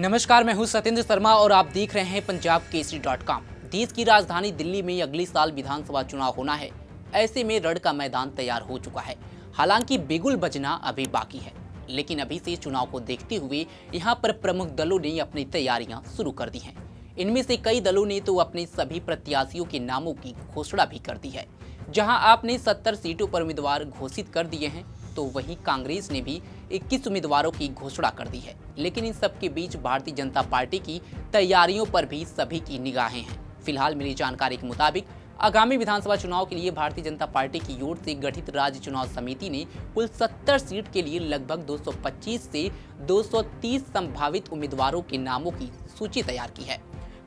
नमस्कार, मैं हूं सत्येंद्र शर्मा और आप देख रहे हैं पंजाब केसरी.com। देश की राजधानी दिल्ली में अगले साल विधानसभा चुनाव होना है। ऐसे में रण का मैदान तैयार हो चुका है। हालांकि बिगुल बजना अभी बाकी है, लेकिन अभी से चुनाव को देखते हुए यहां पर प्रमुख दलों ने अपनी तैयारियां शुरू कर दी हैं। इनमें से कई दलों ने तो अपने सभी प्रत्याशियों के नामों की घोषणा भी कर दी है। जहां आपने 70 सीटों पर उम्मीदवार घोषित कर दिए हैं, तो वहीं कांग्रेस ने भी 21 उम्मीदवारों की घोषणा कर दी है। लेकिन इन सब के बीच भारतीय जनता पार्टी की तैयारियों पर भी सभी की निगाहें हैं। फिलहाल मिली जानकारी के मुताबिक आगामी विधानसभा चुनाव के लिए भारतीय जनता पार्टी की ओर से गठित राज्य चुनाव समिति ने कुल 70 सीट के लिए लगभग 225 से 230 संभावित उम्मीदवारों के नामों की सूची तैयार की है।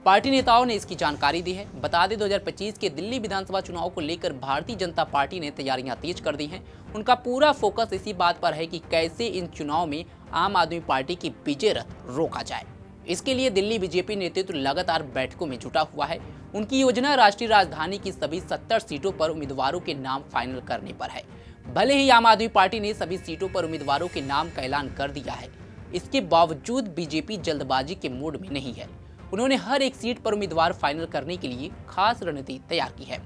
पार्टी नेताओं ने इसकी जानकारी दी है। बता दें, 2025 के दिल्ली विधानसभा चुनाव को लेकर भारतीय जनता पार्टी ने तैयारियां तेज कर दी हैं। उनका पूरा फोकस इसी बात पर है कि कैसे इन चुनाव में आम आदमी पार्टी की विजय रथ रोका जाए। इसके लिए दिल्ली बीजेपी नेतृत्व लगातार बैठकों में जुटा हुआ है। उनकी योजना राष्ट्रीय राजधानी की सभी 70 सीटों पर उम्मीदवारों के नाम फाइनल करने पर है। भले ही आम आदमी पार्टी ने सभी सीटों पर उम्मीदवारों के नाम का ऐलान कर दिया है, इसके बावजूद बीजेपी जल्दबाजी के मूड में नहीं है। उन्होंने हर एक सीट पर उम्मीदवार फाइनल करने के लिए खास रणनीति तैयार की है।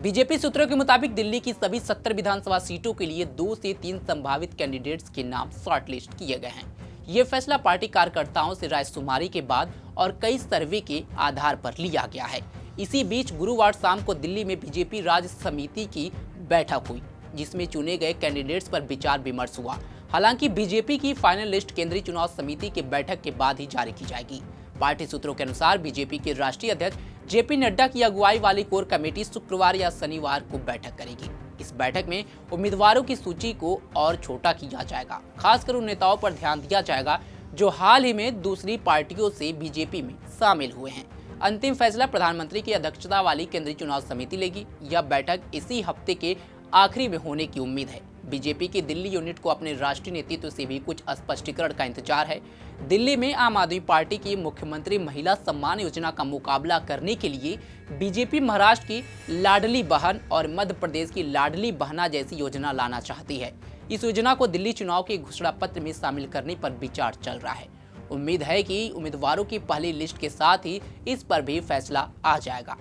बीजेपी सूत्रों के मुताबिक दिल्ली की सभी 70 विधानसभा सीटों के लिए 2 से 3 संभावित कैंडिडेट्स के नाम शॉर्टलिस्ट किए गए हैं। ये फैसला पार्टी कार्यकर्ताओं से रायशुमारी के बाद और कई सर्वे के आधार पर लिया गया है। इसी बीच गुरुवार शाम को दिल्ली में बीजेपी राज्य समिति की बैठक हुई, जिसमें चुने गए कैंडिडेट्स पर विचार विमर्श हुआ। हालांकि बीजेपी की फाइनल लिस्ट केंद्रीय चुनाव समिति की बैठक के बाद ही जारी की जाएगी। पार्टी सूत्रों के अनुसार बीजेपी के राष्ट्रीय अध्यक्ष जेपी नड्डा की अगुवाई वाली कोर कमेटी शुक्रवार या शनिवार को बैठक करेगी। इस बैठक में उम्मीदवारों की सूची को और छोटा किया जाएगा। खासकर उन नेताओं पर ध्यान दिया जाएगा जो हाल ही में दूसरी पार्टियों से बीजेपी में शामिल हुए हैं। अंतिम फैसला प्रधानमंत्री की अध्यक्षता वाली केंद्रीय चुनाव समिति लेगी। यह बैठक इसी हफ्ते के आखिरी में होने की उम्मीद है। बीजेपी की दिल्ली यूनिट को अपने राष्ट्रीय नेतृत्व से भी कुछ स्पष्टीकरण का इंतजार है। दिल्ली में आम आदमी पार्टी की मुख्यमंत्री महिला सम्मान योजना का मुकाबला करने के लिए बीजेपी महाराष्ट्र की लाडली बहन और मध्य प्रदेश की लाडली बहना जैसी योजना लाना चाहती है। इस योजना को दिल्ली चुनाव के घोषणा पत्र में शामिल करने पर विचार चल रहा है। उम्मीद है कि उम्मीदवारों की पहली लिस्ट के साथ ही इस पर भी फैसला आ जाएगा।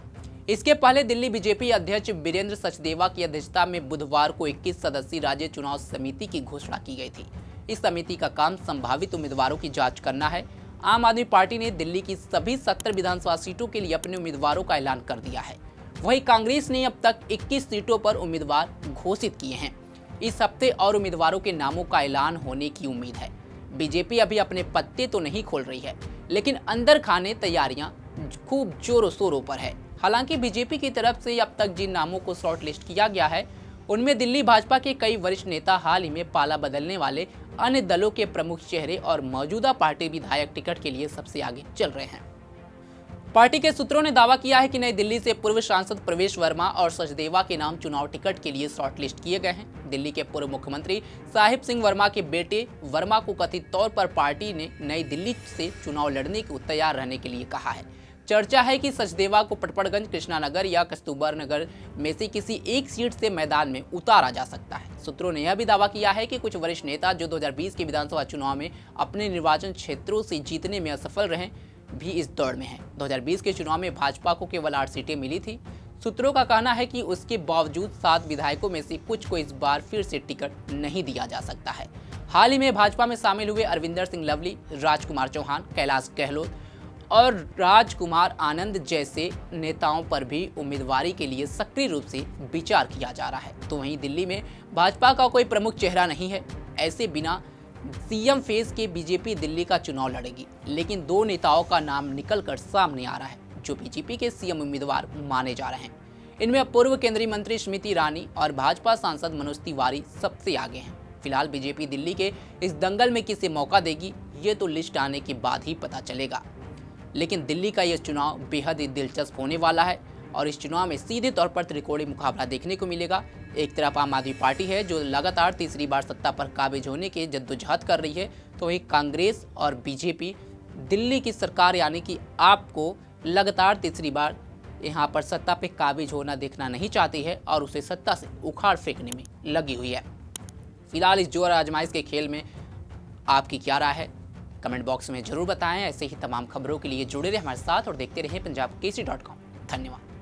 इसके पहले दिल्ली बीजेपी अध्यक्ष वीरेंद्र सचदेवा की अध्यक्षता में बुधवार को 21 सदस्यीय राज्य चुनाव समिति की घोषणा की गई थी। इस समिति का काम संभावित उम्मीदवारों की जांच करना है। आम आदमी पार्टी ने दिल्ली की सभी 70 विधानसभा सीटों के लिए अपने उम्मीदवारों का ऐलान कर दिया है। वहीं कांग्रेस ने अब तक 21 सीटों पर उम्मीदवार घोषित किए हैं। इस हफ्ते और उम्मीदवारों के नामों का ऐलान होने की उम्मीद है। बीजेपी अभी अपने पत्ते तो नहीं खोल रही है, लेकिन अंदर खाने तैयारियां खूब जोरों शोरों पर है। हालांकि बीजेपी की तरफ से अब तक जिन नामों को शॉर्ट लिस्ट किया गया है, उनमें दिल्ली भाजपा के कई वरिष्ठ नेता, हाल ही में पाला बदलने वाले अन्य दलों के प्रमुख चेहरे और मौजूदा पार्टी विधायक टिकट के लिए सबसे आगे चल रहे हैं। पार्टी के सूत्रों ने दावा किया है कि नई दिल्ली से पूर्व सांसद प्रवेश वर्मा और सचदेवा के नाम चुनाव टिकट के लिए शॉर्टलिस्ट किए गए हैं। दिल्ली के पूर्व मुख्यमंत्री साहिब सिंह वर्मा के बेटे वर्मा को कथित तौर पर पार्टी ने नई दिल्ली से चुनाव लड़ने को तैयार रहने के लिए कहा है। चर्चा है कि सचदेवा को पटपड़गंज, कृष्णानगर या कस्तूरबा नगर में से किसी एक सीट से मैदान में उतारा जा सकता है। सूत्रों ने यह भी दावा किया है कि कुछ वरिष्ठ नेता जो 2020 के विधानसभा चुनाव में अपने निर्वाचन क्षेत्रों से जीतने में असफल रहे, भी इस दौड़ में हैं। 2020 के चुनाव में भाजपा को केवल 8 सीटें मिली थी। सूत्रों का कहना है कि उसके बावजूद 7 विधायकों में से कुछ को इस बार फिर से टिकट नहीं दिया जा सकता है। हाल ही में भाजपा में शामिल हुए अरविंदर सिंह लवली, राजकुमार चौहान, कैलाश गहलोत और राजकुमार आनंद जैसे नेताओं पर भी उम्मीदवारी के लिए सक्रिय रूप से विचार किया जा रहा है। तो वहीं दिल्ली में भाजपा का कोई प्रमुख चेहरा नहीं है। ऐसे बिना सीएम फेज के बीजेपी दिल्ली का चुनाव लड़ेगी। लेकिन 2 नेताओं का नाम निकलकर सामने आ रहा है जो बीजेपी के सीएम उम्मीदवार माने जा रहे हैं। इनमें पूर्व केंद्रीय मंत्री स्मृति ईरानी और भाजपा सांसद मनोज तिवारी सबसे आगे हैं। फिलहाल बीजेपी दिल्ली के इस दंगल में किसे मौका देगी, ये तो लिस्ट आने के बाद ही पता चलेगा। लेकिन दिल्ली का यह चुनाव बेहद ही दिलचस्प होने वाला है और इस चुनाव में सीधे तौर पर त्रिकोणीय मुकाबला देखने को मिलेगा। एक तरफ आम आदमी पार्टी है जो लगातार तीसरी बार सत्ता पर काबिज होने के जद्दोजहद कर रही है, तो वहीं कांग्रेस और बीजेपी दिल्ली की सरकार यानी कि आपको लगातार तीसरी बार यहाँ पर सत्ता पे काबिज होना देखना नहीं चाहती है और उसे सत्ता से उखाड़ फेंकने में लगी हुई है। फिलहाल इस जोर आजमाइश के खेल में आपकी क्या राय है? कमेंट बॉक्स में जरूर बताएं। ऐसे ही तमाम खबरों के लिए जुड़े रहे हमारे साथ और देखते रहे पंजाब केसरी.com। धन्यवाद।